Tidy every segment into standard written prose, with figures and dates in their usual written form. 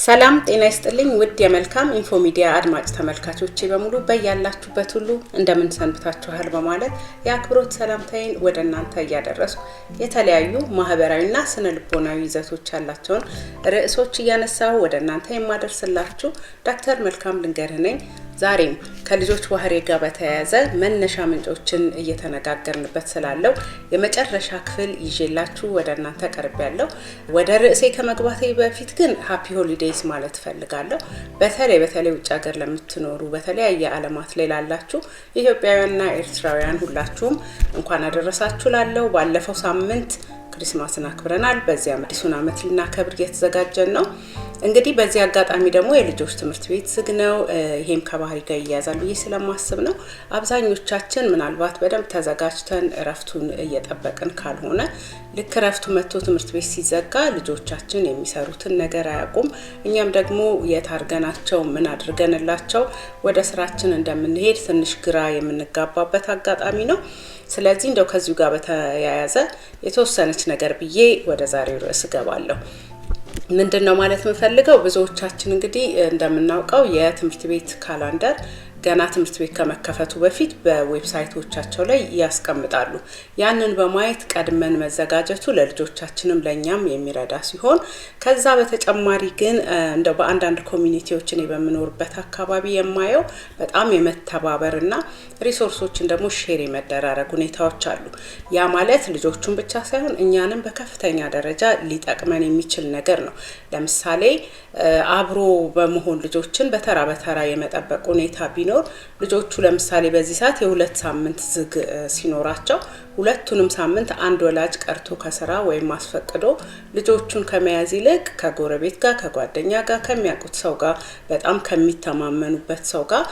ሰላም ጤና ይስጥልኝ ውድ የመልካም ኢንፎ ሚዲያ አድማጭ ተመልካቾቼ በሙሉ በያላችሁበት ሁሉ እንደምን ሰንብታችኋል በማለት የአክብሮት ሰላምታዬን ወደ እናንተ እያደረስኩ የተለያዩ ማህበራዊና ስነ ልቦናዊ ይዘቶች ያላቸውን ርዕሶች እያነሳሁ ወደ እናንተ የማደርስላችሁ ዶክተር መልካም ልንገርህ ነኝ። ዛሬም ከልጆች ባህሪ ጋር በተያያዘ መነሻ ምንጮችን እየተነጋገርንበት ስላለው የመጨረሻ ክፍል ይዤላችሁ ወደ እናንተ ቀርቤያለሁ። ወደ ርዕሴ ከመግባቴ በፊት ግን ሃፒ ሆሊዴይስ ማለት ፈልጋለሁ። በተለይ ውጭ ሀገር ለምትኖሩ በተለያየ ዓለማት ላይ ላላችሁ ኢትዮጵያውያንና ኤርትራውያን ሁላችሁም እንኳን አደረሳችሁ ላለው ባለፈው ሳምንት ክሪስማስን አክብረናል። በዚያ አዲሱን ዓመት ልናከብር እየተዘጋጀን ነው። እንግዲህ በዚህ አጋጣሚ ደግሞ የልጆች ትምህርት ቤት ዝግ ነው። ይሄም ከባህሪ ጋር ይያዛል ብዬ ስለማስብ ነው። አብዛኞቻችን ምናልባት በደንብ ተዘጋጅተን እረፍቱን እየጠበቅን ካልሆነ ልክ እረፍቱ መጥቶ ትምህርት ቤት ሲዘጋ ልጆቻችን የሚሰሩትን ነገር አያውቁም። እኛም ደግሞ የታርገናቸው ምን አድርገንላቸው ወደ ስራችን እንደምንሄድ ትንሽ ግራ የምንጋባበት አጋጣሚ ነው። ስለዚህ እንደው ከዚሁ ጋር በተያያዘ የተወሰነች ነገር ብዬ ወደ ዛሬው ርዕስ ገባለሁ። ምንድነው ማለት የምፈልገው ብዙዎቻችን እንግዲህ እንደምናውቀው የትምህርት ቤት ካላንደር ገና ትምህርት ቤት ከመከፈቱ በፊት በዌብሳይቶቻቸው ላይ ያስቀምጣሉ። ያንን በማየት ቀድመን መዘጋጀቱ ለልጆቻችንም ለኛም የሚረዳ ሲሆን ከዛ በተጨማሪ ግን እንደው በአንዳንድ ኮሚኒቲዎች እኔ በመኖርበት አካባቢ የማየው በጣም የመተባበርና ሪሶርሶችን ደግሞ ሼር የመደራረግ ሁኔታዎች አሉ። ያ ማለት ልጆቹን ብቻ ሳይሆን እኛንም በከፍተኛ ደረጃ ሊጠቅመን የሚችል ነገር ነው። ለምሳሌ አብሮ በመሆን ልጆችን በተራ የመጠበቅ ሁኔታ ቢኖር ልጆቹ ለምሳሌ በዚህ ሰዓት የሁለት ሳምንት ዝግ ሲኖራቸው ሁለቱንም ሳምንት አንድ ወላጅ ቀርቶ ከስራ ወይም ማስፈቅዶ ልጆቹን ከመያዝ ይልቅ ከጎረቤት ጋር ከጓደኛ ጋር ከሚያውቁት ሰው ጋር በጣም ከሚተማመኑበት ሰው ጋር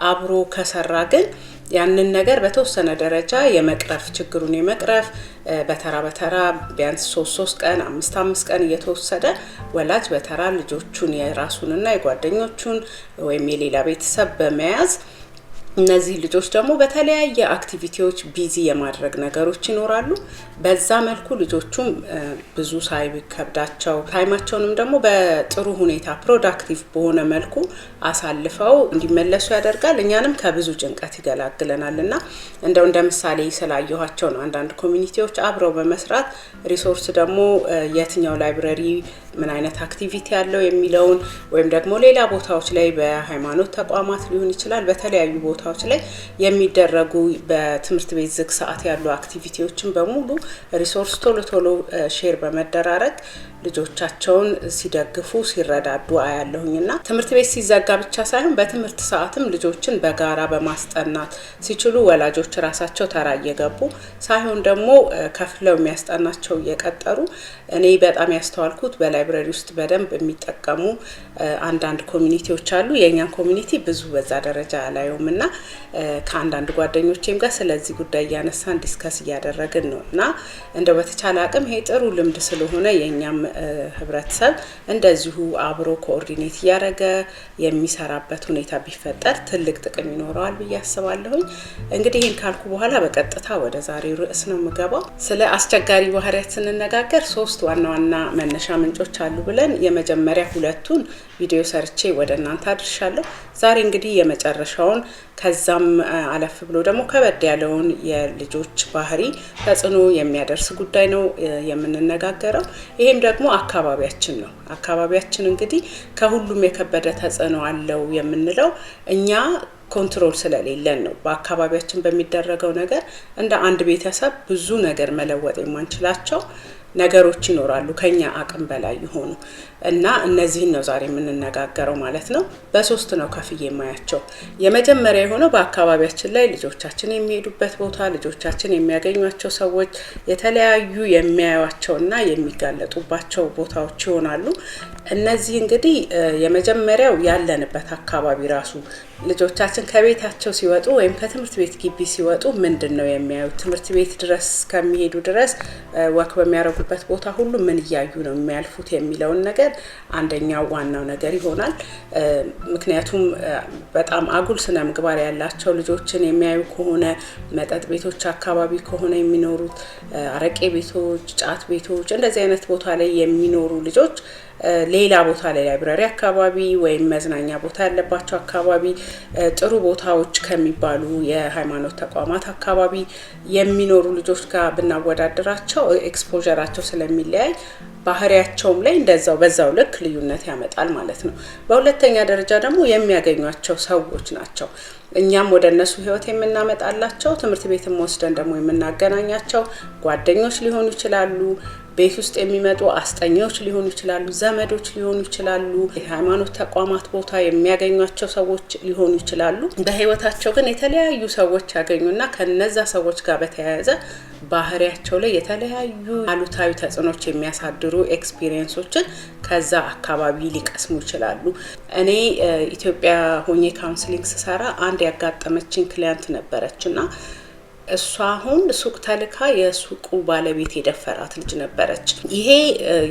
አብሮ ከሰራ ግን ያንን ነገር በተወሰነ ደረጃ የመቅረፍ ችግሩን የመቅረፍ በተራ ቢያንስ 3 ቀን 5 ቀን እየተወሰደ ወላጅ በተራ ልጆቹን የራሱንና የጓደኞቹን ወይም የሌላ ቤተሰብ በመያዝ እነዚህ ልጆች ደግሞ በተለያየ አክቲቪቲዎች ቢዚ የማድረግ ነገሮች ይኖራሉ። በዛ መልኩ ልጆቹም ብዙ ሳይከብዳቸው ታይማቸውንም ደግሞ በጥሩ ሁኔታ ፕሮዳክቲቭ በሆነ መልኩ አሳልፈው እንዲመለሱ ያደርጋል። እኛንም ከብዙ ጭንቀት ይገላግለናልና እንደ ምሳሌ ስላየኋቸው ነው። አንዳንድ ኮሚኒቲዎች አብረው በመስራት ሪሶርስ ደግሞ የትኛው ላይብረሪ ምን አይነት አክቲቪቲ ያለው የሚለውን ወይም ደግሞ ሌላ ቦታዎች ላይ በሃይማኖት ተቋማት ሊሆን ይችላል በተለያዩ ቦታዎች ላይ የሚደረጉ በትምህርት ቤት ዝግ ሰዓት ያሉ አክቲቪቲዎችን በሙሉ ሪሶርስ ቶሎ ሼር በመደራረግ ልጆቻቸውን ሲደግፉ ሲረዳዱ አያለሁኝና ትምህርት ቤት ሲዘጋ ብቻ ሳይሆን በትምህርት ሰዓትም ልጆችን በጋራ በማስጠናት ሲችሉ ወላጆች ራሳቸው ተራ እየገቡ ሳይሆን ደግሞ ከፍለው የሚያስጠናቸው እየቀጠሩ እኔ በጣም ያስተዋልኩት በላይብረሪ ውስጥ በደንብ የሚጠቀሙ አንዳንድ ኮሚኒቲዎች አሉ። የኛን ኮሚኒቲ ብዙ በዛ ደረጃ አላየውምና ከአንዳንድ ጓደኞቼም ጋር ስለዚህ ጉዳይ ያነሳን ዲስከስ እያደረግን ነውና እንደው በተቻለ አቅም ይሄ ጥሩ ልምድ ስለሆነ የኛም ህብረተሰብ እንደዚሁ አብሮ ኮኦርዲኔት ያደረገ የሚሰራበት ሁኔታ ቢፈጠር ትልቅ ጥቅም ይኖረዋል ብዬ አስባለሁ። እንግዲህ ይሄን ካልኩ በኋላ በቀጥታ ወደ ዛሬው ርዕስ ነው የምገባው። ስለ አስቸጋሪ ባህሪያት ስንነጋገር 3 ዋና መነሻ ምንጮች አሉ ብለን የመጀመሪያ ሁለቱን ቪዲዮ ሰርቼ ወደ እናንተ አድርሻለሁ። ዛሬ እንግዲህ የመጨረሻውን ከዛም አለፍ ብሎ ደግሞ ከበድ ያለውን የልጆች ባህሪ ተጽዕኖ የሚያደርስ ጉዳይ ነው የምንነጋገረው። ይሄም ደግሞ አካባቢያችን ነው። አካባቢያችን እንግዲህ ከሁሉም የከበደ ተጽዕኖ አለው የምንለው እኛ ኮንትሮል ስለሌለን ነው። በአካባቢያችን በሚደረገው ነገር እንደ አንድ ቤተሰብ ብዙ ነገር መለወጥ የማንችላቸው ነገሮች ይኖራሉ ከኛ አቅም በላይ ይሆኑ እና እነዚህን ነው ዛሬ የምንነጋገረው ማለት ነው። በ3 ነው ከፍዬ የማያቸው። የመጀመሪያ የሆነው በአካባቢያችን ላይ ልጆቻችን የሚሄዱበት ቦታ ልጆቻችን የሚያገኟቸው ሰዎች የተለያዩ የሚያዩዋቸውና የሚጋለጡባቸው ቦታዎች ይሆናሉ። እነዚህ እንግዲህ የመጀመሪያው ያለንበት አካባቢ ራሱ ልጆቻችን ከቤታቸው ሲወጡ ወይም ከትምህርት ቤት ግቢ ሲወጡ ምንድነው የሚያዩት ትምህርት ቤት ድረስ ከሚሄዱ ድረስ ወክ በሚያረጉበት ቦታ ሁሉ ምን ያዩ ነው የሚያልፉት የሚለውን ነገር አንደኛው ዋናው ነገር ይሆናል። ምክንያቱም በጣም አጉል ስነ ምግባር ያላቸው ልጆችን የሚያዩ ከሆነ መጠጥ ቤቶች አካባቢ ከሆነ የሚኖሩት አረቄ ቤቶች ጫት ቤቶች እንደዚህ አይነት ቦታ ላይ የሚኖሩ ልጆች ሌላ ቦታ ላይ ላይብራሪ አካባቢ ወይም መዝናኛ ቦታ ያለባቸው አካባቢ ጥሩ ቦታዎች ከሚባሉ የሃይማኖት ተቋማት አካባቢ የሚኖሩ ልጆች ጋር ብናወዳደራቸው ኤክስፖዠራቸው ስለሚለያይ ባህሪያቸውም ላይ በዛው ልክ ልዩነት ያመጣል ማለት ነው። በሁለተኛ ደረጃ ደግሞ የሚያገኟቸው ሰዎች ናቸው። እኛም ወደ እነሱ ህይወት የምናመጣላቸው ትምህርት ቤትም ወስደን ደግሞ የምናገናኛቸው ጓደኞች ሊሆኑ ይችላሉ፣ ቤት ውስጥ የሚመጡ አስጠኞች ሊሆኑ ይችላሉ፣ ዘመዶች ሊሆኑ ይችላሉ፣ የሃይማኖት ተቋማት ቦታ የሚያገኟቸው ሰዎች ሊሆኑ ይችላሉ። በህይወታቸው ግን የተለያዩ ሰዎች ያገኙና ከነዛ ሰዎች ጋር በተያያዘ ባህሪያቸው ላይ የተለያዩ አሉታዊ ተጽዕኖች የሚያሳድሩ ኤክስፒሪየንሶችን ከዛ አካባቢ ሊቀስሙ ይችላሉ። እኔ ኢትዮጵያ ሆኜ ካውንስሊንግ ስሰራ አንድ ያጋጠመችኝ ክሊያንት ነበረችና እሷ አሁን ሱቅ ተልካ የሱቁ ባለቤት የደፈራት ልጅ ነበረች። ይሄ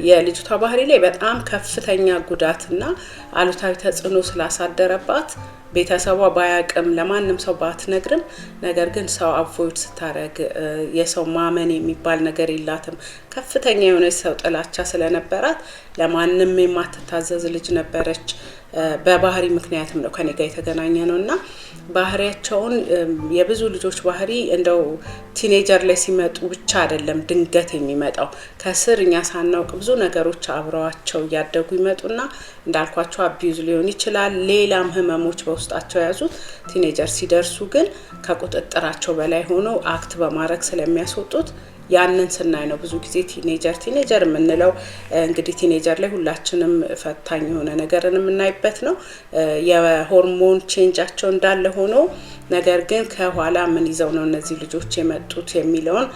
የልጅቷ ባህሪ ላይ በጣም ከፍተኛ ጉዳትና አሉታዊ ተጽዕኖ ስላሳደረባት ቤተሰቧ ባያቅም ለማንም ሰው ባትነግርም፣ ነገር ግን ሰው አቮይድ ስታረግ የሰው ማመን የሚባል ነገር የላትም። ከፍተኛ የሆነ ሰው ጥላቻ ስለነበራት ለማንም የማትታዘዝ ልጅ ነበረች። በባህሪ ምክንያትም ነው ከኔ ጋር የተገናኘ ነውና ባህሪያቸውን የብዙ ልጆች ባህሪ እንደው ቲኔጀር ላይ ሲመጡ ብቻ አይደለም ድንገት የሚመጣው። ከስር እኛ ሳናውቅ ብዙ ነገሮች አብረዋቸው እያደጉ ይመጡና እንዳልኳቸው አቢዩዝ ሊሆን ይችላል፣ ሌላም ህመሞች በውስጣቸው ያዙት። ቲኔጀር ሲደርሱ ግን ከቁጥጥራቸው በላይ ሆኖ አክት በማድረግ ስለሚያስወጡት ያንን ስናይ ነው ብዙ ጊዜ ቲኔጀር የምንለው። እንግዲህ ቲኔጀር ላይ ሁላችንም ፈታኝ የሆነ ነገርን የምናይበት ነው። የሆርሞን ቼንጃቸው እንዳለ ሆኖ ነገር ግን ከኋላ ምን ይዘው ነው እነዚህ ልጆች የመጡት የሚለውን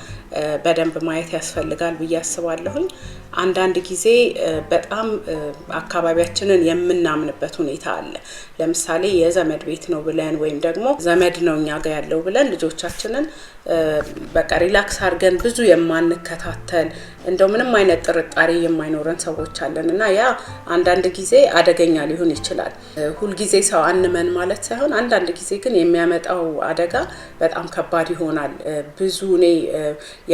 በደንብ ማየት ያስፈልጋል ብዬ አስባለሁኝ። አንዳንድ ጊዜ በጣም አካባቢያችንን የምናምንበት ሁኔታ አለ። ለምሳሌ የዘመድ ቤት ነው ብለን ወይም ደግሞ ዘመድ ነው እኛ ጋር ያለው ብለን ልጆቻችንን በቃ ሪላክስ አድርገን ብዙ የማንከታተል እንደው ምንም አይነት ጥርጣሬ የማይኖረን ሰዎች አለንና ያ አንዳንድ ጊዜ አደገኛ ሊሆን ይችላል። ሁል ጊዜ ሰው አንመን ማለት ሳይሆን አንዳንድ ጊዜ ግን የሚያመጣው አደጋ በጣም ከባድ ይሆናል። ብዙ እኔ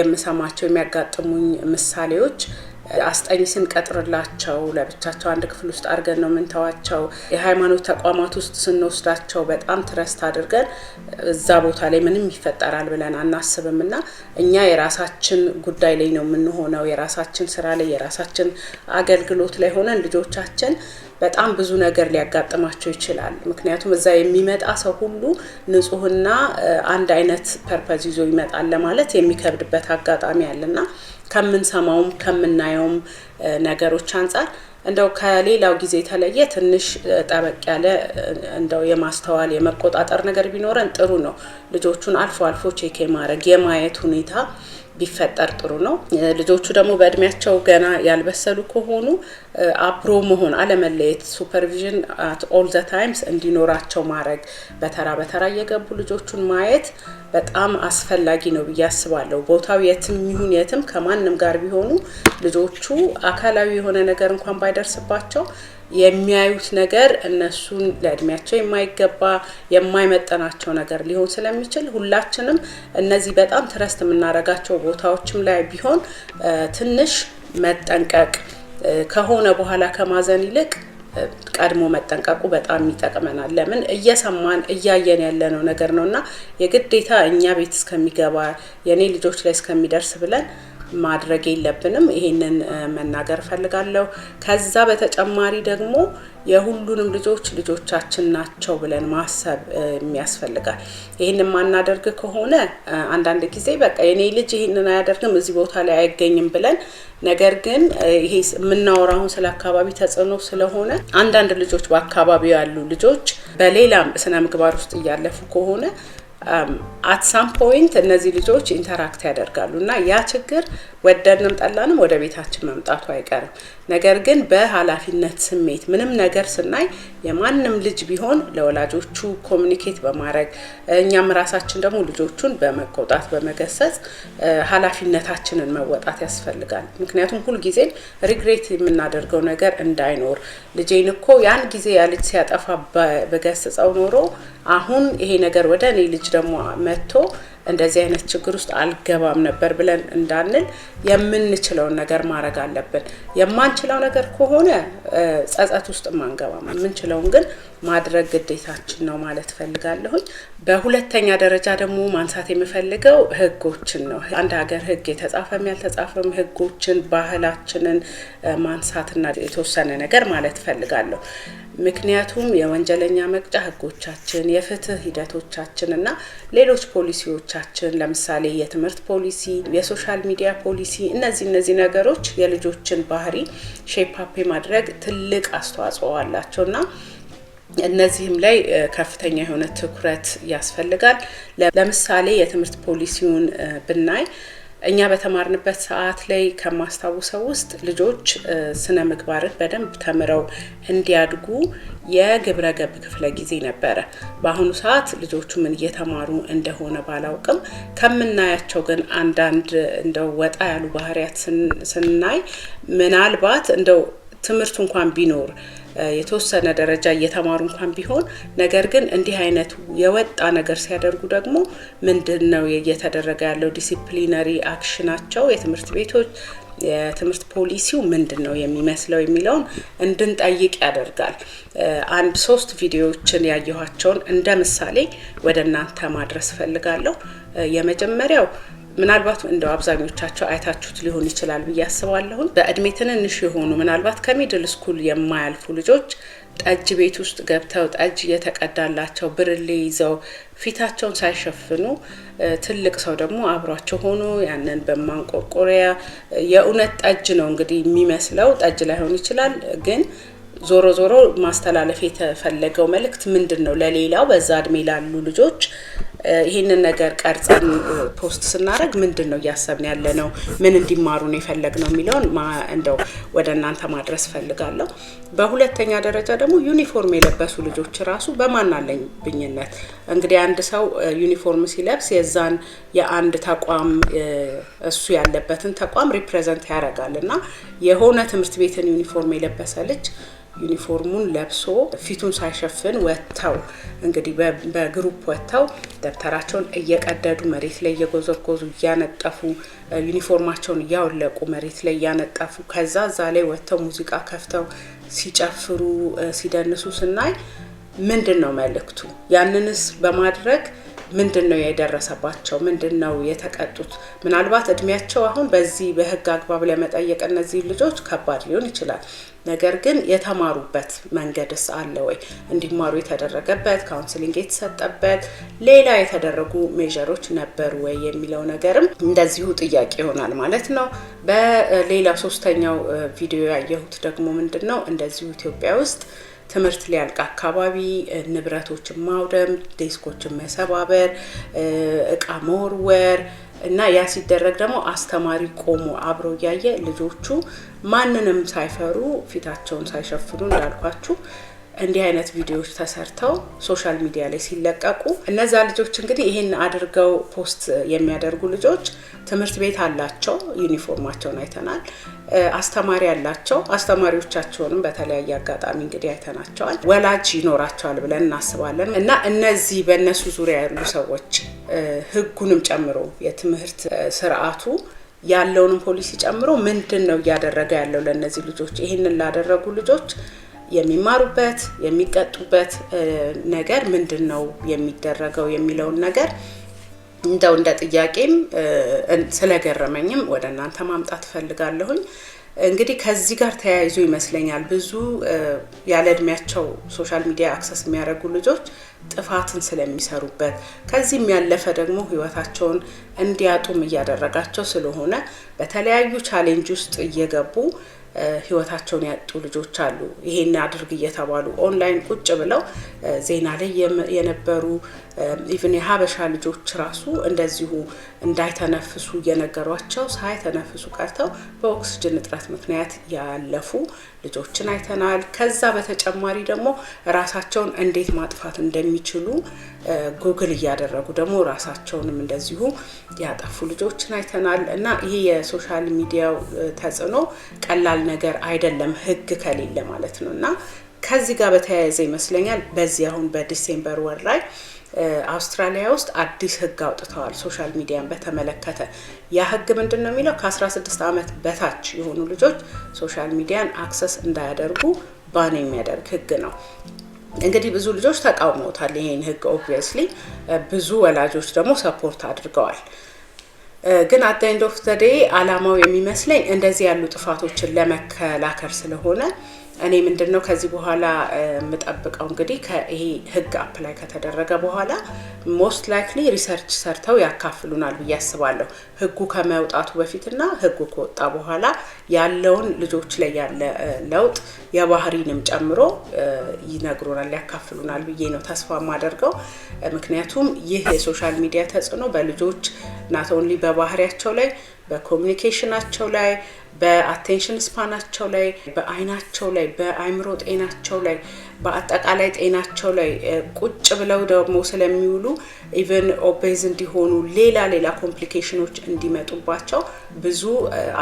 የምሰማቸው የሚያጋጥሙኝ ምሳሌዎች አስጠኝ ስንቀጥርላቸው ለብቻቸው አንድ ክፍል ውስጥ አድርገን ነው ምንተዋቸው። የሃይማኖት ተቋማት ውስጥ ስንወስዳቸው በጣም ትረስት አድርገን እዛ ቦታ ላይ ምንም ይፈጠራል ብለን አናስብምና እኛ የራሳችን ጉዳይ ላይ ነው የምንሆነው፣ የራሳችን ስራ ላይ የራሳችን አገልግሎት ላይ ሆነን ልጆቻችን በጣም ብዙ ነገር ሊያጋጥማቸው ይችላል። ምክንያቱም እዛ የሚመጣ ሰው ሁሉ ንጹህና አንድ አይነት ፐርፐዝ ይዞ ይመጣል ለማለት የሚከብድበት አጋጣሚ አለና ከምንሰማውም ከምናየውም ነገሮች አንፃር እንደው ከሌላው ጊዜ የተለየ ትንሽ ጠበቅ ያለ እንደው የማስተዋል የመቆጣጠር ነገር ቢኖረን ጥሩ ነው። ልጆቹን አልፎ አልፎ ቼክ የማድረግ የማየት ሁኔታ ቢፈጠር ጥሩ ነው። ልጆቹ ደግሞ በእድሜያቸው ገና ያልበሰሉ ከሆኑ አብሮ መሆን አለመለየት፣ ሱፐርቪዥን አት ኦል ዘ ታይምስ እንዲኖራቸው ማድረግ፣ በተራ እየገቡ ልጆቹን ማየት በጣም አስፈላጊ ነው ብዬ አስባለሁ። ቦታው የትም ይሁን የትም ከማንም ጋር ቢሆኑ ልጆቹ አካላዊ የሆነ ነገር እንኳን ባይደርስባቸው የሚያዩት ነገር እነሱን ለእድሜያቸው የማይገባ የማይመጠናቸው ነገር ሊሆን ስለሚችል ሁላችንም እነዚህ በጣም ትረስት የምናረጋቸው ቦታዎችም ላይ ቢሆን ትንሽ መጠንቀቅ፣ ከሆነ በኋላ ከማዘን ይልቅ ቀድሞ መጠንቀቁ በጣም ይጠቅመናል። ለምን እየሰማን እያየን ያለነው ነገር ነውና የግዴታ እኛ ቤት እስከሚገባ የኔ ልጆች ላይ እስከሚደርስ ብለን ማድረግ የለብንም። ይሄንን መናገር ፈልጋለሁ። ከዛ በተጨማሪ ደግሞ የሁሉንም ልጆቻችን ናቸው ብለን ማሰብ የሚያስፈልጋል። ይሄንን ማናደርግ ከሆነ አንዳንድ ጊዜ በቃ የኔ ልጅ ይሄንን አያደርግም እዚህ ቦታ ላይ አይገኝም ብለን ነገር ግን ይሄ የምናወራው ስለ አካባቢ ተጽዕኖ ስለሆነ አንዳንድ ልጆች በአካባቢው ያሉ ልጆች በሌላም ስነ ምግባር ውስጥ እያለፉ ከሆነ at some point እነዚህ ልጆች ኢንተራክት ያደርጋሉና ያ ችግር ወደድንም ጠላንም ወደ ቤታችን መምጣቱ አይቀርም። ነገር ግን በኃላፊነት ስሜት ምንም ነገር ስናይ የማንም ልጅ ቢሆን ለወላጆቹ ኮሙኒኬት በማድረግ እኛም ራሳችን ደግሞ ልጆቹን በመቆጣት በመገሰጽ ኃላፊነታችንን መወጣት ያስፈልጋል። ምክንያቱም ሁሉ ጊዜ ሪግሬት የምናደርገው ነገር እንዳይኖር ልጄን እኮ ያን ጊዜ ያ ልጅ ሲያጠፋ በገሰጸው ኖሮ አሁን ይሄ ነገር ወደ እኔ ልጅ ደግሞ መጥቶ እንደዚህ አይነት ችግር ውስጥ አልገባም ነበር ብለን እንዳንል የምንችለው ነገር ማድረግ አለብን። የማንችለው ነገር ከሆነ ጸጸት ውስጥ ማንገባም፣ የምንችለውን ግን ማድረግ ግዴታችን ነው ማለት ፈልጋለሁኝ። በሁለተኛ ደረጃ ደግሞ ማንሳት የምፈልገው ህጎችን ነው። አንድ ሀገር ህግ የተጻፈም ያልተጻፈም ህጎችን፣ ባህላችንን ማንሳትና የተወሰነ ነገር ማለት ፈልጋለሁ። ምክንያቱም የወንጀለኛ መቅጫ ህጎቻችን፣ የፍትህ ሂደቶቻችን እና ሌሎች ፖሊሲዎቻችን ለምሳሌ የትምህርት ፖሊሲ፣ የሶሻል ሚዲያ ፖሊሲ እነዚህ ነገሮች የልጆችን ባህሪ ሼፕ አፕ ማድረግ ትልቅ አስተዋጽኦ አላቸውና እነዚህም ላይ ከፍተኛ የሆነ ትኩረት ያስፈልጋል። ለምሳሌ የትምህርት ፖሊሲውን ብናይ እኛ በተማርንበት ሰዓት ላይ ከማስታወሰው ውስጥ ልጆች ስነ ምግባርን በደንብ ተምረው እንዲያድጉ የግብረ ገብ ክፍለ ጊዜ ነበረ። በአሁኑ ሰዓት ልጆቹ ምን እየተማሩ እንደሆነ ባላውቅም ከምናያቸው ግን አንዳንድ እንደው ወጣ ያሉ ባህሪያት ስናይ ምናልባት እንደው ትምህርቱ እንኳን ቢኖር የተወሰነ ደረጃ እየተማሩ እንኳን ቢሆን ነገር ግን እንዲህ አይነት የወጣ ነገር ሲያደርጉ ደግሞ ምንድነው እየተደረገ ያለው ዲሲፕሊነሪ አክሽናቸው፣ የትምህርት ቤቶች የትምህርት ፖሊሲው ምንድነው የሚመስለው የሚለውን እንድንጠይቅ ያደርጋል። አንድ 3 ቪዲዮዎችን ያየኋቸውን እንደ ምሳሌ ወደ እናንተ ማድረስ ፈልጋለሁ። የመጀመሪያው ምናልባት እንደው አብዛኞቻቸው አይታችሁት ሊሆን ይችላል ብዬ አስባለሁ። በእድሜ ትንንሽ የሆኑ ምናልባት ከሚድል ስኩል የማያልፉ ልጆች ጠጅ ቤት ውስጥ ገብተው ጠጅ እየተቀዳላቸው ብርሌ ይዘው ፊታቸውን ሳይሸፍኑ ትልቅ ሰው ደግሞ አብሯቸው ሆኖ ያንን በማንቆርቆሪያ የእውነት ጠጅ ነው እንግዲህ የሚመስለው፣ ጠጅ ላይሆን ይችላል ግን ዞሮ ማስተላለፍ የተፈለገው መልእክት ምንድነው? ለሌላው በዛ እድሜ ላሉ ልጆች ይሄንን ነገር ቀርጸን ፖስት ስናደርግ ምንድነው እያሰብን ያለነው፣ ምን እንዲማሩ ነው የፈለግነው የሚለውን እንደው ወደ እናንተ ማድረስ ፈልጋለሁ። በሁለተኛ ደረጃ ደግሞ ዩኒፎርም የለበሱ ልጆች ራሱ በማናለኝብኝነት እንግዲህ አንድ ሰው ዩኒፎርም ሲለብስ የዛን የአንድ ተቋም እሱ ያለበትን ተቋም ሪፕሬዘንት ያደርጋልና የሆነ ትምህርት ቤትን ዩኒፎርም የለበሰ ልጅ ዩኒፎርሙን ለብሶ ፊቱን ሳይሸፍን ወጥተው እንግዲህ በግሩፕ ወጥተው ደብተራቸውን እየቀደዱ መሬት ላይ እየጎዘጎዙ እያነጠፉ ዩኒፎርማቸውን እያወለቁ መሬት ላይ እያነጠፉ ከዛ ላይ ወጥተው ሙዚቃ ከፍተው ሲጨፍሩ ሲደንሱ ስናይ ምንድነው መልእክቱ? ያንንስ በማድረግ ምንድነው የደረሰባቸው? ምንድነው የተቀጡት? ምናልባት እድሜያቸው አሁን በዚህ በህግ አግባብ ለመጠየቅ እነዚህ ልጆች ከባድ ሊሆን ይችላል። ነገር ግን የተማሩበት መንገድስ አለ ወይ? እንዲማሩ የተደረገበት ካውንስሊንግ የተሰጠበት ሌላ የተደረጉ ሜጀሮች ነበሩ ወይ የሚለው ነገርም እንደዚሁ ጥያቄ ይሆናል ማለት ነው። በሌላ ሶስተኛው ቪዲዮ ያየሁት ደግሞ ምንድነው እንደዚሁ ኢትዮጵያ ውስጥ ትምህርት ሊያልቅ አካባቢ ንብረቶችን ማውደም፣ ዴስኮችን መሰባበር፣ እቃ መወርወር እና ያ ሲደረግ ደግሞ አስተማሪ ቆሞ አብሮ ያየ ልጆቹ ማንንም ሳይፈሩ ፊታቸውን ሳይሸፍኑ እንዳልኳችሁ እንዲህ አይነት ቪዲዮዎች ተሰርተው ሶሻል ሚዲያ ላይ ሲለቀቁ እነዛ ልጆች እንግዲህ ይሄን አድርገው ፖስት የሚያደርጉ ልጆች ትምህርት ቤት አላቸው፣ ዩኒፎርማቸውን አይተናል። አስተማሪ አላቸው፣ አስተማሪዎቻቸውንም በተለያየ አጋጣሚ እንግዲህ አይተናቸዋል። ወላጅ ይኖራቸዋል ብለን እናስባለን እና እነዚህ በእነሱ ዙሪያ ያሉ ሰዎች ህጉንም ጨምሮ የትምህርት ስርዓቱ ያለውንም ፖሊሲ ጨምሮ ምንድነው እያደረገ ያለው ለነዚህ ልጆች? ይሄንን ላደረጉ ልጆች የሚማሩበት የሚቀጡበት ነገር ምንድነው የሚደረገው የሚለውን ነገር እንደው እንደ ጥያቄም ስለገረመኝም ወደ እናንተ ማምጣት ፈልጋለሁኝ። እንግዲህ ከዚህ ጋር ተያይዞ ይመስለኛል ብዙ ያለ እድሜያቸው ሶሻል ሚዲያ አክሰስ የሚያደርጉ ልጆች ጥፋትን ስለሚሰሩበት ከዚህም ያለፈ ደግሞ ህይወታቸውን እንዲያጡም እያደረጋቸው ስለሆነ በተለያዩ ቻሌንጅ ውስጥ እየገቡ ህይወታቸውን ያጡ ልጆች አሉ። ይሄን አድርግ እየተባሉ ኦንላይን ቁጭ ብለው ዜና ላይ የነበሩ ኢቭን የሀበሻ ልጆች ራሱ እንደዚሁ እንዳይተነፍሱ እየነገሯቸው ሳይተነፍሱ ቀርተው በኦክሲጅን እጥረት ምክንያት ያለፉ ልጆችን አይተናል። ከዛ በተጨማሪ ደግሞ ራሳቸውን እንዴት ማጥፋት እንደሚችሉ ጉግል እያደረጉ ደግሞ ራሳቸውንም እንደዚሁ ያጠፉ ልጆችን አይተናል። እና ይሄ የሶሻል ሚዲያው ተጽዕኖ ቀላል ነገር አይደለም ህግ ከሌለ ማለት ነውና ከዚህ ጋር በተያያዘ ይመስለኛል በዚህ አሁን በዲሴምበር ወር ላይ አውስትራሊያ ውስጥ አዲስ ህግ አውጥተዋል ሶሻል ሚዲያን በተመለከተ። ያ ህግ ምንድነው የሚለው ከ16 ዓመት በታች የሆኑ ልጆች ሶሻል ሚዲያን አክሰስ እንዳያደርጉ ባን የሚያደርግ ህግ ነው። እንግዲህ ብዙ ልጆች ተቃውመውታል ይሄን ህግ ኦብቪየስሊ፣ ብዙ ወላጆች ደግሞ ሰፖርት አድርገዋል። ግን at the end of the day አላማው የሚመስለኝ እንደዚህ ያሉ ጥፋቶችን ለመከላከል ስለሆነ እኔ ምንድነው ከዚህ በኋላ መጠብቀው እንግዲህ ከይሄ ህግ አፕላይ ከተደረገ በኋላ most likely ሪሰርች ሰርተው ያካፍሉናል ብዬ አስባለሁ። ህጉ ከመውጣቱ በፊትና ህጉ ከወጣ በኋላ ያለውን ልጆች ላይ ያለ ለውጥ የባህሪንም ጨምሮ ይነግሩናል ያካፍሉናል ብዬ ነው ተስፋ ማደርገው። ምክንያቱም ይህ የሶሻል ሚዲያ ተጽዕኖ በልጆች not only በባህሪያቸው ላይ በኮሙኒኬሽናቸው ላይ በአቴንሽን ስፓናቸው ላይ በአይናቸው ላይ በአይምሮ ጤናቸው ላይ በአጠቃላይ ጤናቸው ላይ ቁጭ ብለው ደግሞ ስለሚውሉ ኢቭን ኦቤዝ እንዲሆኑ ሌላ ኮምፕሊኬሽኖች እንዲመጡባቸው ብዙ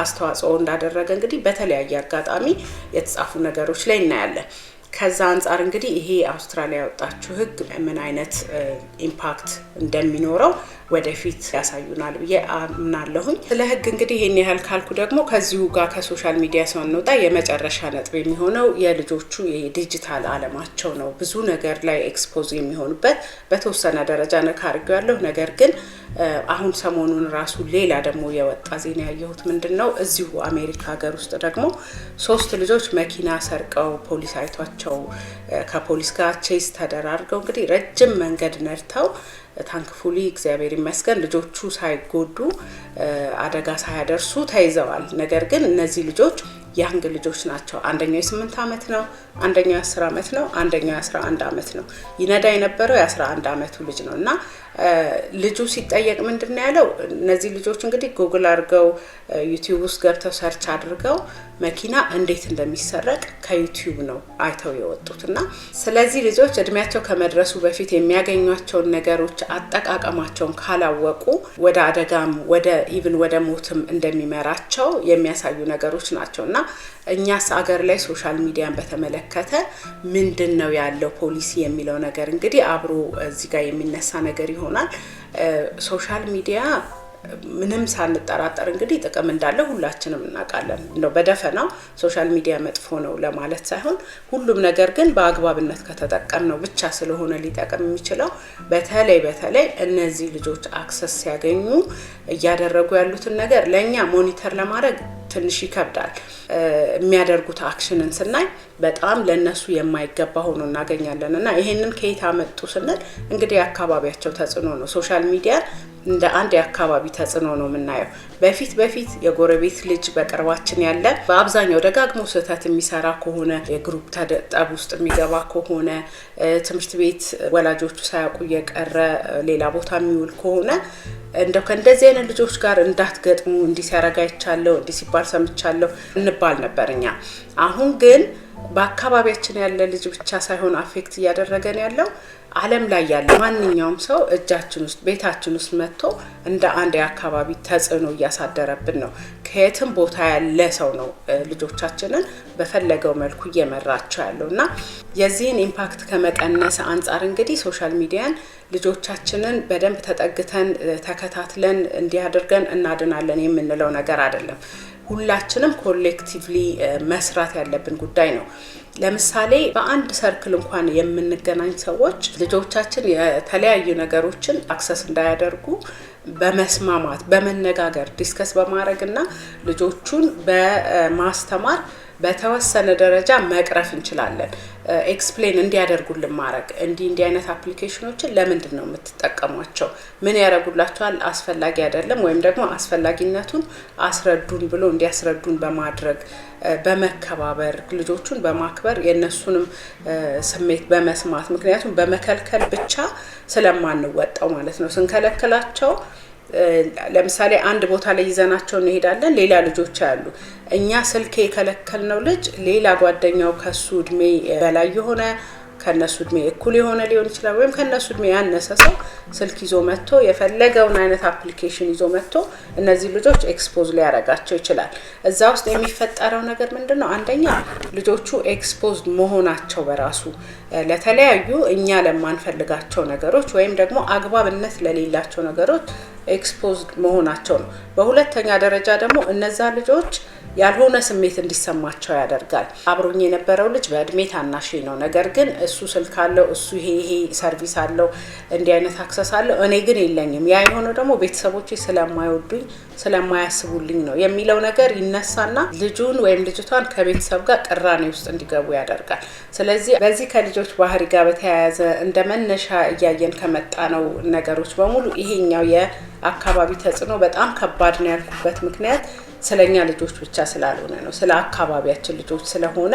አስተዋጽኦ እንዳደረገ እንግዲህ በተለያየ አጋጣሚ የተጻፉ ነገሮች ላይ እናያለን። ከዛ አንፃር እንግዲህ ይሄ አውስትራሊያ ያወጣችው ህግ ምን አይነት ኢምፓክት እንደሚኖረው ወደፊት ያሳዩናል ብዬ አምናለሁኝ። ስለ ህግ እንግዲህ ይሄን ያህል ካልኩ ደግሞ ከዚሁ ጋር ከሶሻል ሚዲያ ሳንወጣ የመጨረሻ ነጥብ የሚሆነው የልጆቹ የዲጂታል ዓለማቸው ነው። ብዙ ነገር ላይ ኤክስፖዝ የሚሆኑበት በተወሰነ ደረጃ ነካርገዋለሁ። ነገር ግን አሁን ሰሞኑን ራሱ ሌላ ደግሞ የወጣ ዜና ያየሁት ምንድነው እዚሁ አሜሪካ ሀገር ውስጥ ደግሞ 3 ልጆች መኪና ሰርቀው ፖሊስ አይቷቸው ከፖሊስ ጋር ቼስ ተደራርገው እንግዲህ ረጅም መንገድ ነድተው ታንክፉሊ እግዚአብሔር ይመስገን ልጆቹ ሳይጎዱ አደጋ ሳያደርሱ ተይዘዋል። ነገር ግን እነዚህ ልጆች ያንግ ልጆች ናቸው። አንደኛው 8 አመት ነው፣ አንደኛው 10 አመት ነው፣ አንደኛው 11 አመት ነው። ይነዳ የነበረው የ11 አመቱ ልጅ ነውና ልጁ ሲጠየቅ ምንድነው ያለው? እነዚህ ልጆች እንግዲህ ጉግል አድርገው ዩቲዩብ ውስጥ ገብተው ሰርች አድርገው መኪና እንዴት እንደሚሰረቅ ከዩቲዩብ ነው አይተው የወጡትና ስለዚህ ልጆች እድሜያቸው ከመድረሱ በፊት የሚያገኙቸው ነገሮች አጠቃቀማቸውን ካላወቁ ወደ አደጋም ወደ ሞትም እንደሚመራቸው የሚያሳዩ ነገሮች ናቸውና እኛስ አገር ላይ ሶሻል ሚዲያን በተመለከተ ምንድነው ያለው ፖሊሲ የሚለው ነገር እንግዲህ አብሮ እዚህ ጋር የሚነሳ ነገር ይሆናል። ሶሻል ሚዲያ ምንም ሳንጠራጠር እንግዲህ ጥቅም እንዳለው ሁላችንም እናውቃለን። ነው በደፈናው ሶሻል ሚዲያ መጥፎ ነው ለማለት ሳይሆን ሁሉም ነገር ግን በአግባብነት ከተጠቀምነው ብቻ ስለሆነ ሊጠቅም የሚችለው በተለይ እነዚህ ልጆች አክሰስ ሲያገኙ እያደረጉ ያሉትን ነገር ለኛ ሞኒተር ለማድረግ ትንሽ ይከብዳል። የሚያደርጉት አክሽንን ስናይ በጣም ለነሱ የማይገባ ሆኖ እናገኛለንና ይሄንን ከየት አመጡ ስንል እንግዲህ አካባቢያቸው ተጽዕኖ ነው። ሶሻል ሚዲያ እንደ አንድ የአካባቢ ተጽዕኖ ነው የምናየው። በፊት የጎረቤት ልጅ በቅርባችን ያለ በአብዛኛው ደጋግሞ ስህተት የሚሰራ ከሆነ የግሩፕ ተጠብ ውስጥ የሚገባ ከሆነ ትምህርት ቤት ወላጆቹ ሳያውቁ የቀረ ሌላ ቦታ የሚውል ከሆነ እንደው ከእንደዚህ አይነት ልጆች ጋር እንዳትገጥሙ እንዲሰረጋ ይቻለው እንዲሲባል ሰምቻለሁ እንባል ነበርኛ። አሁን ግን በአካባቢያችን ያለ ልጅ ብቻ ሳይሆን አፌክት እያደረገን ያለው ዓለም ላይ ያለ ማንኛውም ሰው እጃችን ውስጥ ቤታችን ውስጥ መጥቶ እንደ አንድ የአካባቢ ተጽዕኖ እያሳደረብን ነው። ከየትም ቦታ ያለ ሰው ነው ልጆቻችንን በፈለገው መልኩ እየመራቸው ያለውና የዚህን ኢምፓክት ከመቀነስ አንፃር እንግዲህ ሶሻል ሚዲያን ልጆቻችንን በደንብ ተጠግተን ተከታትለን እንዲያደርገን እናድናለን የምንለው ነገር አይደለም። ሁላችንም ኮሌክቲቭሊ መስራት ያለብን ጉዳይ ነው። ለምሳሌ በአንድ ሰርክል እንኳን የምንገናኝ ሰዎች ልጆቻችን የተለያዩ ነገሮችን አክሰስ እንዳያደርጉ በመስማማት በመነጋገር ዲስከስ በማድረግና ልጆቹን በማስተማር በተወሰነ ደረጃ መቅረፍ እንችላለን። ኤክስፕሌን እንዲያደርጉልን ማድረግ እንዲህ አይነት አፕሊኬሽኖችን ለምንድን ነው የምትጠቀሟቸው? ምን ያደርጉላችኋል? አስፈላጊ አይደለም ወይም ደግሞ አስፈላጊነቱን አስረዱን ብሎ እንዲያስረዱን በማድረግ በመከባበር ልጆቹን በማክበር የነሱንም ስሜት በመስማት ምክንያቱም በመከልከል ብቻ ስለማንወጣው ማለት ነው። ስንከለክላቸው ለምሳሌ አንድ ቦታ ላይ ይዘናቸው እንሄዳለን። ሌላ ልጆች አሉ። እኛ ስልክ የከለከልነው ልጅ ሌላ ጓደኛው ከሱ እድሜ በላይ የሆነ ከነሱ እድሜ እኩል የሆነ ሊሆን ይችላል ወይም ከነሱ እድሜ ያነሰ ሰው ስልክ ይዞ መጥቶ የፈለገውን አይነት አፕሊኬሽን ይዞ መጥቶ እነዚህ ልጆች ኤክስፖዝ ሊያረጋቸው ይችላል። እዛ ውስጥ የሚፈጠረው ነገር ምንድነው? አንደኛ ልጆቹ ኤክስፖዝድ መሆናቸው በራሱ ለተለያዩ እኛ ለማንፈልጋቸው ነገሮች ወይም ደግሞ አግባብነት ለሌላቸው ነገሮች ኤክስፖዝድ መሆናቸው ነው። በሁለተኛ ደረጃ ደግሞ እነዛ ልጆች ያልሆነ ስሜት እንዲሰማቸው ያደርጋል። አብሮኝ የነበረው ልጅ በእድሜ ታናሽ ነው፣ ነገር ግን እሱ ስልክ አለው፣ እሱ ይሄ ሰርቪስ አለው፣ እንዲህ አይነት አክሰስ አለው፣ እኔ ግን የለኝም። ያ የሆነው ደግሞ ቤተሰቦቼ ስለማይወዱኝ ስለማያስቡልኝ ነው የሚለው ነገር ይነሳና ልጁን ወይም ልጅቷን ከቤተሰብ ጋር ቅራኔ ውስጥ እንዲገቡ ያደርጋል። ስለዚህ በዚህ ከልጆች ባህሪ ጋር በተያያዘ እንደ መነሻ እያየን ከመጣ ነው ነገሮች በሙሉ ይሄኛው የአካባቢ ተጽዕኖ በጣም ከባድ ነው ያልኩበት ምክንያት ስለኛ ልጆች ብቻ ስላልሆነ ነው፣ ስለ አካባቢያችን ልጆች ስለሆነ።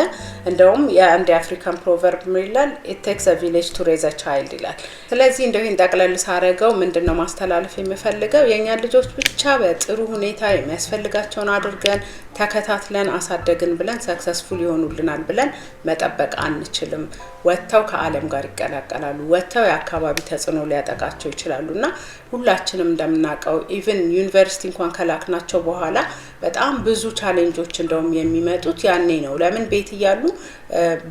እንደውም የአንድ የአፍሪካን ፕሮቨርብ ይላል it takes a village to raise a child ይላል። ስለዚህ እንደው ይሄን ጠቅለል ሳረገው ምንድነው ማስተላለፍ የምፈልገው የኛ ልጆች ብቻ በጥሩ ሁኔታ የሚያስፈልጋቸውን አድርገን ተከታትለን አሳደግን ብለን ሰክሰስፉል ይሆኑልናል ብለን መጠበቅ አንችልም። ወጥተው ከዓለም ጋር ይቀላቀላሉ፣ ወጥተው የአካባቢ ተጽዕኖ ሊያጠቃቸው ይችላሉና ሁላችንም እንደምናውቀው ኢቭን ዩኒቨርሲቲ እንኳን ከላክናቸው በኋላ በጣም ብዙ ቻሌንጆች እንደውም የሚመጡት ያኔ ነው። ለምን ቤት እያሉ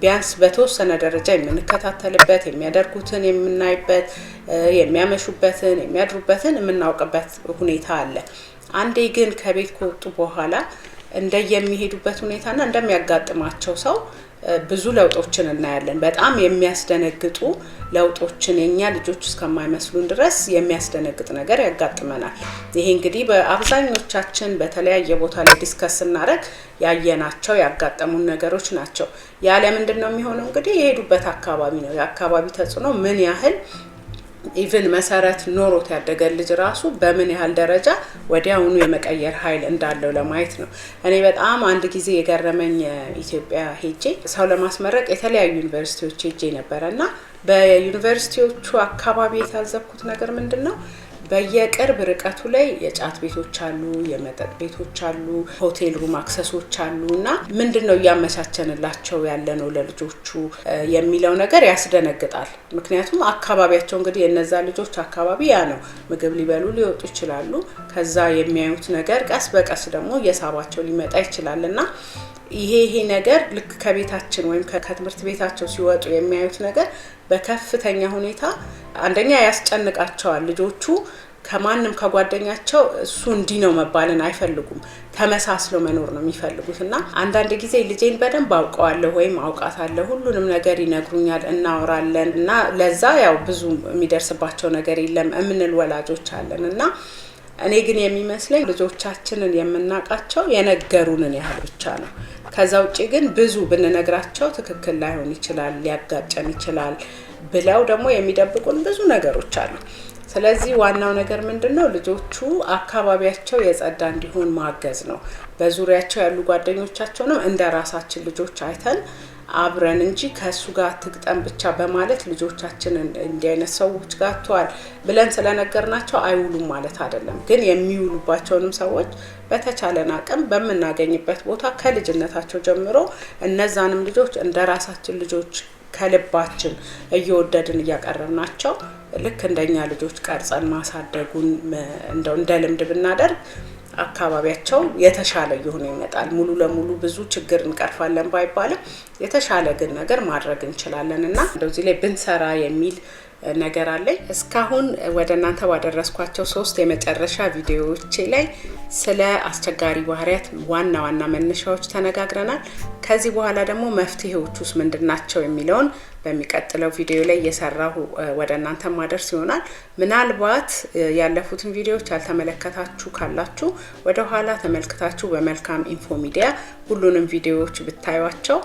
ቢያንስ በተወሰነ ደረጃ የምንከታተልበት የሚያደርጉትን የምናይበት የሚያመሹበትን የሚያድሩበትን የምናውቅበት ሁኔታ አለ። አንዴ ግን ከቤት ከወጡ በኋላ እንደየሚሄዱበት ሁኔታና እንደሚያጋጥማቸው ሰው ብዙ ለውጦችን እናያለን። በጣም የሚያስደነግጡ ለውጦችን የኛ ልጆች እስከማይመስሉን ድረስ የሚያስደነግጥ ነገር ያጋጥመናል። ይሄ እንግዲህ በአብዛኞቻችን በተለያየ ቦታ ላይ ዲስከስ እናረግ ያየናቸው ያጋጠሙን ነገሮች ናቸው። ያለ ምንድነው የሚሆነው? እንግዲህ የሄዱበት አካባቢ ነው። የአካባቢ ተጽዕኖ ምን ያህል ኢቭን መሰረት ኖሮት ያደገ ልጅ ራሱ በምን ያህል ደረጃ ወዲያውኑ የመቀየር ኃይል እንዳለው ለማየት ነው። እኔ በጣም አንድ ጊዜ የገረመኝ ኢትዮጵያ ሄጄ ሰው ለማስመረቅ የተለያዩ ዩኒቨርሲቲዎች ሄጄ ነበርና በዩኒቨርሲቲዎቹ አካባቢ የታዘብኩት ነገር ምንድነው? በየቅርብ ርቀቱ ላይ የጫት ቤቶች አሉ፣ የመጠጥ ቤቶች አሉ፣ ሆቴል ሩም አክሰሶች አሉና ምንድነው ያመቻቸንላቸው ያለነው ለልጆቹ የሚለው ነገር ያስደነግጣል። ምክንያቱም አካባቢያቸው እንግዲህ የነዛ ልጆች አካባቢ ያ ነው። ምግብ ሊበሉ ሊወጡ ይችላሉ። ከዛ የሚያዩት ነገር ቀስ በቀስ ደግሞ የሳባቸው ሊመጣ ይችላልና ይሄ ነገር ልክ ከቤታችን ወይም ከትምህርት ቤታቸው ሲወጡ የሚያዩት ነገር በከፍተኛ ሁኔታ አንደኛ ያስጨንቃቸዋል። ልጆቹ ከማንም ከጓደኛቸው እሱ እንዲህ ነው መባልን አይፈልጉም። ተመሳስለው መኖር ነው የሚፈልጉትና አንዳንድ ጊዜ ልጄን በደንብ አውቀዋለሁ ወይም አውቃታለሁ፣ ሁሉንም ነገር ይነግሩኛል፣ እናወራለን እና ለዛ ያው ብዙ የሚደርስባቸው ነገር የለም እምንል ወላጆች አለንና እኔ ግን የሚመስለኝ ልጆቻችንን የምናቃቸው የነገሩንን ያህል ብቻ ነው። ከዛ ውጪ ግን ብዙ ብንነግራቸው ትክክል ላይሆን ይችላል፣ ሊያጋጨን ይችላል ብለው ደግሞ የሚደብቁን ብዙ ነገሮች አሉ። ስለዚህ ዋናው ነገር ምንድነው? ልጆቹ አካባቢያቸው የጸዳ እንዲሆን ማገዝ ነው። በዙሪያቸው ያሉ ጓደኞቻቸውንም እንደራሳችን ልጆች አይተን አብረን እንጂ ከሱ ጋር ትግጠም ብቻ በማለት ልጆቻችንን እንዲህ አይነት ሰዎች ጋር ተዋል ብለን ስለነገርናቸው አይውሉም ማለት አይደለም። ግን የሚውሉባቸውንም ሰዎች በተቻለን አቅም በመናገኝበት ቦታ ከልጅነታቸው ጀምሮ እነዛንም ልጆች እንደራሳችን ልጆች ከልባችን እየወደድን እያቀረብናቸው ልክ እንደኛ ልጆች ቀርጸን ማሳደጉን እንደው እንደ ልምድ ብናደርግ አካባቢያቸው የተሻለ ይሆን ይመጣል። ሙሉ ለሙሉ ብዙ ችግር እንቀርፋለን ባይባልም የተሻለ ግን ነገር ማድረግ እንችላለንና እንደዚህ ላይ ብንሰራ የሚል ነገር አለኝ። እስካሁን ወደናንተ ባደረስኳቸው 3 የመጨረሻ ቪዲዮዎች ላይ ስለ አስቸጋሪ ባህሪያት ዋና ዋና መነሻዎች ተነጋግረናል። ከዚህ በኋላ ደግሞ መፍትሄዎቹስ ምንድናቸው የሚለውን በሚቀጥለው ቪዲዮ ላይ እየሰራሁ ወደናንተ ማድረስ ይሆናል። ምናልባት ያለፉትን ቪዲዮዎች ያልተመለከታችሁ ካላችሁ ወደ ኋላ ተመልክታችሁ በመልካም ኢንፎ ሚዲያ ሁሉንም ቪዲዮዎች ብታዩዋቸው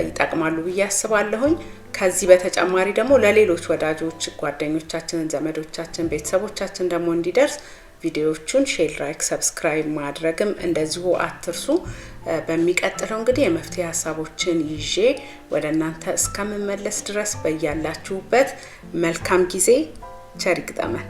ይጠቅማሉ ብዬ አስባለሁኝ። ከዚህ በተጨማሪ ደግሞ ለሌሎች ወዳጆች፣ ጓደኞቻችን፣ ዘመዶቻችን፣ ቤተሰቦቻችን ደግሞ እንዲደርስ ቪዲዮዎቹን ሼር፣ ላይክ፣ ሰብስክራይብ ማድረግም እንደዚሁ አትርሱ። በሚቀጥለው እንግዲህ የመፍትሄ ሀሳቦችን ይዤ ወደናንተ እስከምመለስ ድረስ በያላችሁበት መልካም ጊዜ ቸር ይግጠመን።